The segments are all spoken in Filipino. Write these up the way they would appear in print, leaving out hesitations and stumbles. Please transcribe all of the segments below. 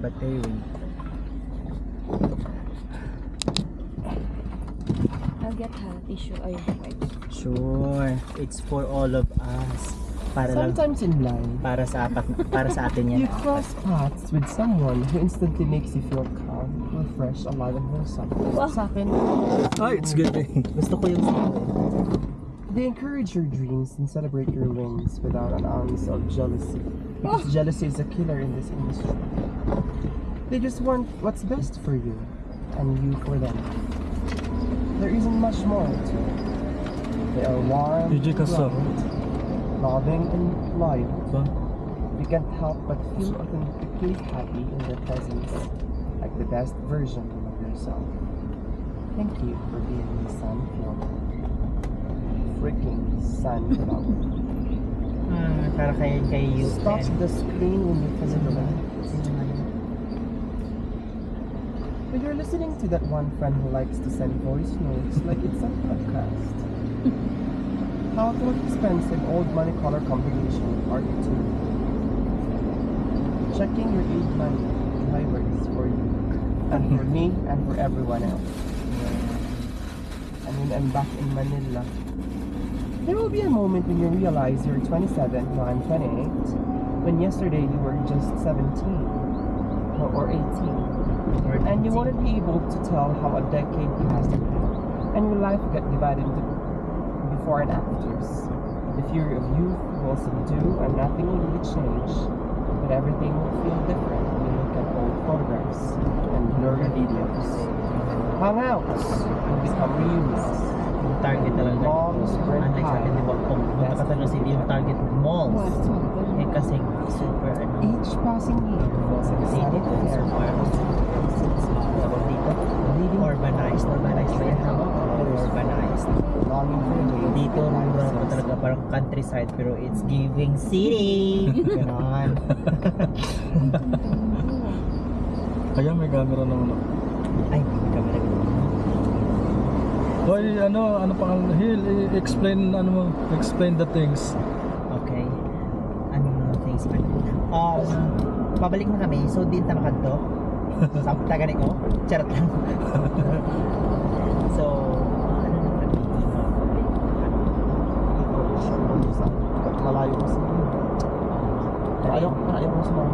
battery. I'll get a tissue. Ay, wipes. Sure, it's for all of us. Para lang, Sometimes in life, para sa atin yan. you cross paths with someone who instantly makes you feel calm, refreshed, alive, and wholesome. Sa akin, It's good. Gusto ko yung they encourage your dreams and celebrate your wins without an ounce of jealousy. Because jealousy is a killer in this industry. They just want what's best for you, and you for them. There isn't much more to it. They are warm, bright, loving, and loyal. You can't help but feel authentically happy in their presence, like the best version of yourself. Thank you for being the sunflower. Freaking sunflower. para kay you. Stop the screen when you turn it on. But you're listening to that one friend who likes to send voice notes like it's a podcast. How to an expensive old money color combination with RE2. Checking your aid money drivers for you, and for me, and for everyone else. And when I'm back in Manila, there will be a moment when you realize you're 27, now I'm 28, when yesterday you were just 17 or 18. And you wouldn't be able to tell how a decade passed away, and your life got divided into before and afters. The fury of youth will subdue and nothing will really change, but everything will feel different when you look at old photographs and blurry videos. Hangouts will become reunions. Yung target talaga. Moms burn Unlike sa atin, di ba? Kung punta ka sa Los City, yung target malls. Eh kasi super ano. Each passing year was an City exciting to air. Tawag dito. Urbanized. Urbanized ba yan? Urbanized. Longing for the days Dito, rural ko talaga parang countryside pero it's giving city. Ganon. Kaya may camera naman ako. Ay, camera. Hoy, ano pangalan? Hill, explain the things. Okay. Ano mga things man? Pabalik na kami. So, din ta makadto. Sa tagani ko. Charot lang. So, ano na kami? Malayo ko sa ayaw ko sa mga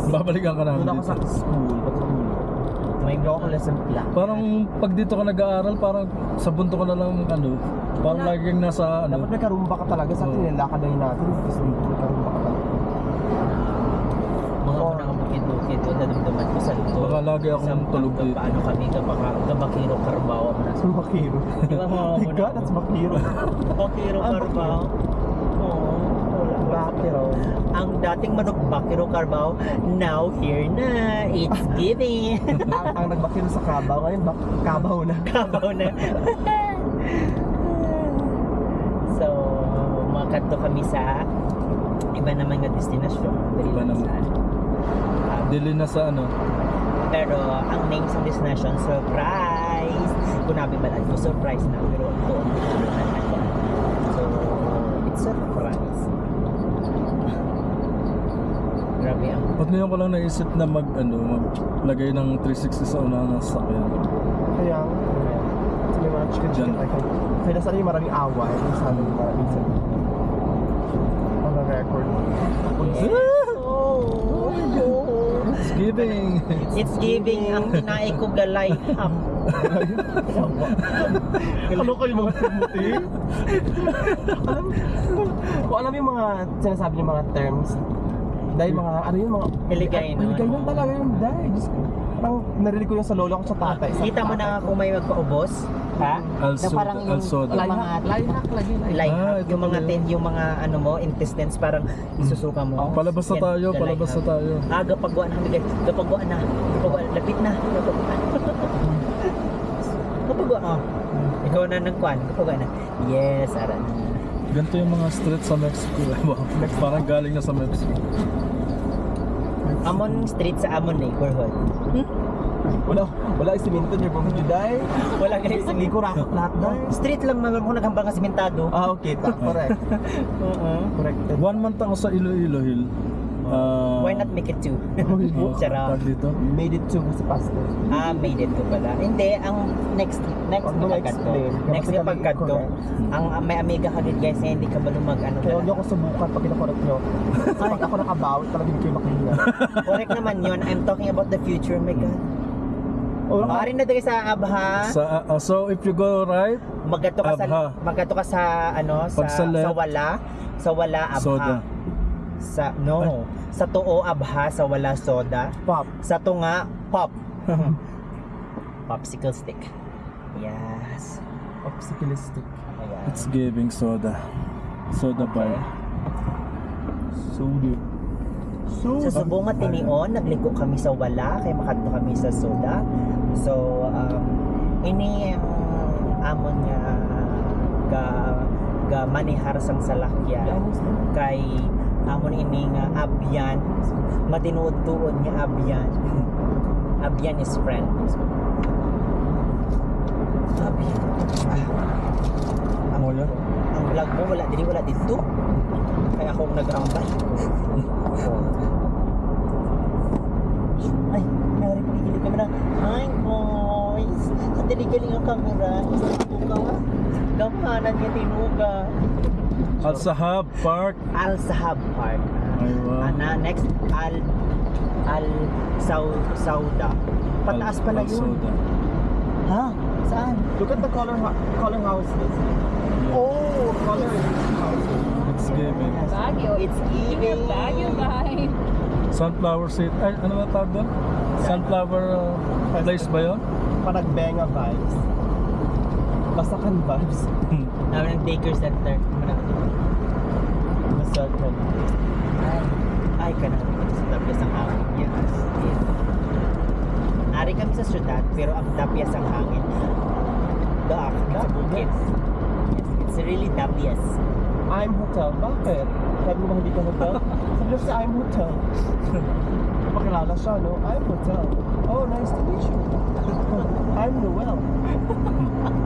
Babalikan ka namin doon ako sa dito. school. May Hindi ako lesson plan. Parang pag dito ka nag-aaral, parang sa bunto ka na lang parang Wala. laging nasa Dapat may karumba ka talaga sa Oo. nilakad na natin. Kasi may karumba ka talaga. mga unang bukid-bukid o dadamdaman ko sa luto. Baka lagi akong tulog dito. Paano kami kabakiro karbaw mo na That's Makiro. Di ba mga Oh my God, that's Makiro. Bakiro Carbaw. Oo. Bakiro. Ang dating manok Bakiro Carbaw, now here na. It's giving. ang nagbakiro sa Kabaw, ngayon Kabaw na. Kabaw na. So, makato kami sa iba naman nga destinasyon. Iba naman. Dili na sa Pero ang name sa destination, surprise! Kung nabibalan ko, surprise na. Pero doon, so, it's surprise. Grabe ang Ba't ngayon ko lang naisip na maglagay ng 360 sa unahan ng sasakyan. Kaya may mga chika-chika Diyan. tayo. Kaya nasa yung maraming away. Sana yung maraming sa on the record. It's giving! It's giving ang kinain ko galay. Ano kayo mga pumuti? Kung alam yung mga sinasabi yung mga terms, dahil mga, ano yung mga Iligay nun. Iligay nun talaga yung dahil. Parang narinig ko yung sa lolo ko sa tatay. Kita mo na kung may magpaubos? Ha? Na parang yung mga Life lagi. life Ah, hack, ito yung mga pala yun. yung mga ano mo, intestines parang isusuka mo. Palabas na Yan, tayo, galay palabas na hack. tayo. Gapagwa na kami guys. Gapagwa na. Lapit na. Gapagwa. Ikaw na nagkuhan. Gapagwa na. Yes, ara na. Ganito yung mga street sa Mexico. Parang galing na sa Mexico. Amon Street sa Amon neighborhood. Wala isiminto niyo kung juday. Wala guys. Hindi ko rakot lahat dahil. Street lang mga kung naghambang ka simentado. Okay, correct. Oo. Corrected. 1 month ako sa Iloilo Hill. Why not make it 2? Charot. Tag dito. Made it to sa pasta. Made it 2 pala. Hindi, ang next Huwag mo pagkat to. na-explain. Next Kasi pagkat to. correct. Ang may amiga ka din guys, hindi ka malumag ano Kaya huwag niyo na. ako subukan pag kinakorek niyo. Pag ako nakabawit, talaga hindi kayo makahinga. Correct naman yun. I'm talking about the future, my God. Maaari na tayo sa Abha. So if you go right, Magkato Abha. ka sa ano Pag sa left, sa wala Abha. soda. Sa tuo Abha, sa wala soda. Pop. Sa tunga pop. Popsicle stick. Yes. Popsiculistic. Ayan. It's giving soda. Soda bar. Soda. Sa Subunga Tinion, nagliko kami sa wala, kay makadto kami sa soda. So, ini ang amon nga ga manihar sang salakyan kay amon ini nga abyan, matinuod-tuod nga abyan. Abyan is friend. Abyan. Mo yan? Ang vlog mo wala dito. Kaya akong nag-ambay. Ay, nari pagigilid kami na. Hi boys! Ang dali-galing ang camera. Tinuga. Gamanan niya tinuga. Al Sahab Park. Al Sahab Park. Aywa. Next, Al Sauda. Pataas pala Al yun. Soda. Ha? Saan? Look at the color houses. Oh, color houses. It's giving. Baguio. It's giving. Baguio vibe. Sunflower seed. Ay, ano ba tawag doon? Sunflower place ba yun? Parang benga vibes. Basakan vibes. Namin ng daycare center. The circle. Ay, kanang sa tapyas ang hangin. Yes. Nari kami sa syudad, pero ang tapyas ang hangin. Doak, sa bukid. Yes, it's really tapyas. I'm Hotel. Bakit? Sabi mo ba hindi ka hotel? Sabi niya siya, I'm Hotel. Pakilala siya, no? I'm Hotel. Oh, nice to meet you. I'm Noel. Nice to meet you too.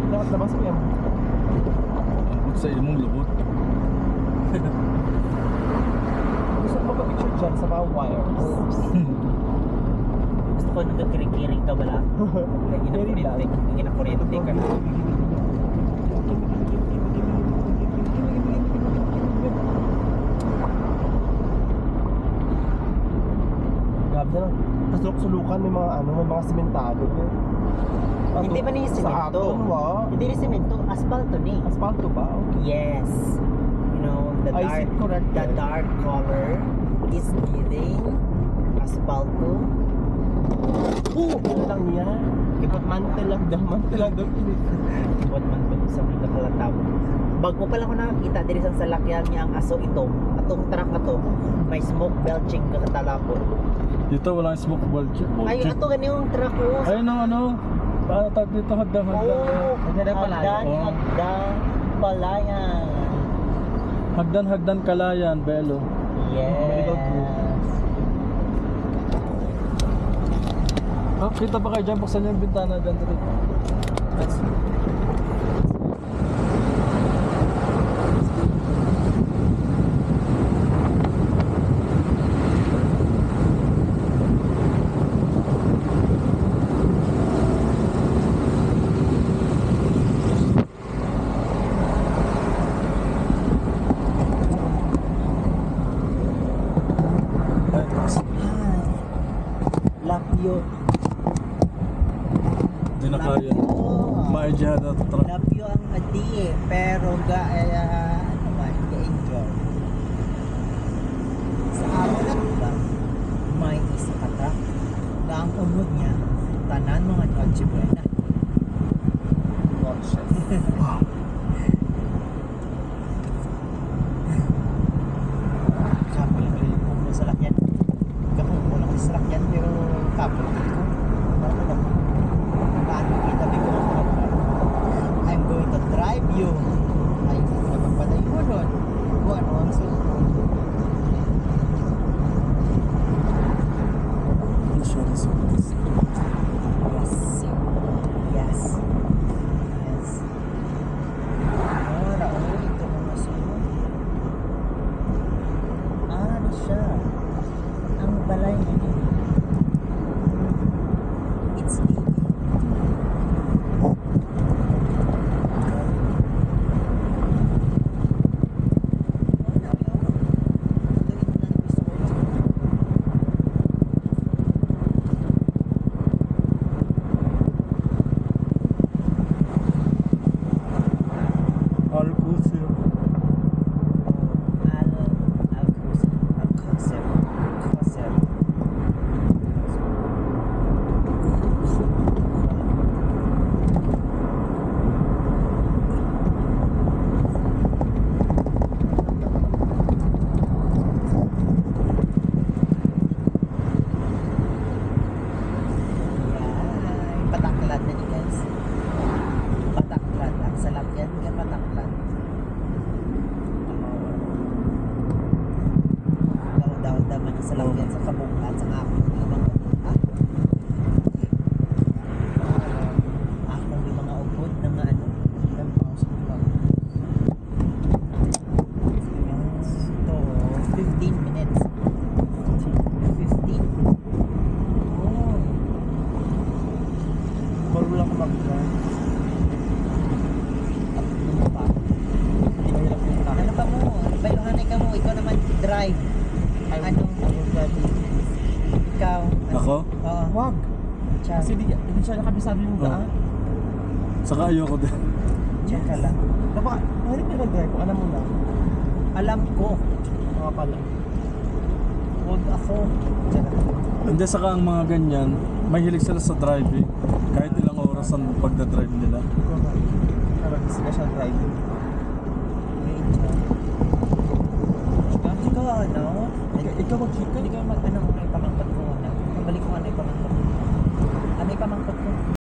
Lahat labas mo yan. Abot sa imong lubot. Gusto ko magpa-picture dyan sa mga wires. Gusto ko nagkiring-kiring ka wala. Very bad. Hindi na kuryente ka. Grabe na. Kasulok-sulukan may mga sementado. Hindi ba ni Sa semento? aton, wa? Hindi ni semento, asfalto ni. Asfalto ba? Okay. Yes. You know, the I see correct. dark color is giving asfalto. Ano lang niya? Kapag mantel lang daw. What man ko sa mga kakalataw. Bago pa lang ako nakakita diri sa salakyan niya ang aso ito. Atong truck na to, may smoke belching kakatalapon. Dito walang smoke bulge. Ay, ato gani yung truck ko. Ayun ang ano. Paano tawag dito? Hagdan. Oh, Hagdan Palayan. Hagdan Palayan. Hagdan Kalayan, Belo. Yes. Oh, kita ba kayo dyan? Buksan niyo yung bintana dyan. Lapyo. Di na kaya. Maidyahan na truck. Lapyo ang adi eh. Pero ano man, ga-enjoy. Sa araw na ba, may isa ka truck na ang unod niya, tanan mga Noche Buena. Kapil ko yung puno sa lakyan. Kapil ko lang sa lakyan, pero kapil ko. Bakit ako? Paano kita ko I'm going to drive you. Ay, napagpatay mo nun. Kung ano ang sulpon. Yes. Yes. Yes. It's me. Alcusir. Pataklan na niyo guys. Pataklan. Ang salakyan nga pataklan. Daw naman ang salakyan sa kabungkat sa aking limang ubod. Akong limang ubod na nga ano. 15 minutes. 15. Oh. Marunong ako mag-drive. Ano pa? Mahirap yung takot. Ano ka mo? Bayluhanay ka mo. Ikaw naman drive. Ano? Ikaw. Ako? Oo. Wag. Tiyan. Kasi di siya nakabisado yung daan. Saka ayoko din. Tiyan ka lang. Dapat, mahirap yung mag-drive kung alam mo na. Alam ko. Mga pala. Huwag ako. Tiyan ka lang. Hindi, saka ang mga ganyan, mahilig sila sa driving. Kahit ilang oras ang pagdadrive nila. Karagis ka siya driving. Wait, tiyan. Ikaw ano? Ikaw mag-chicken? Hindi ka mag-ano mo yung pamangkat ko.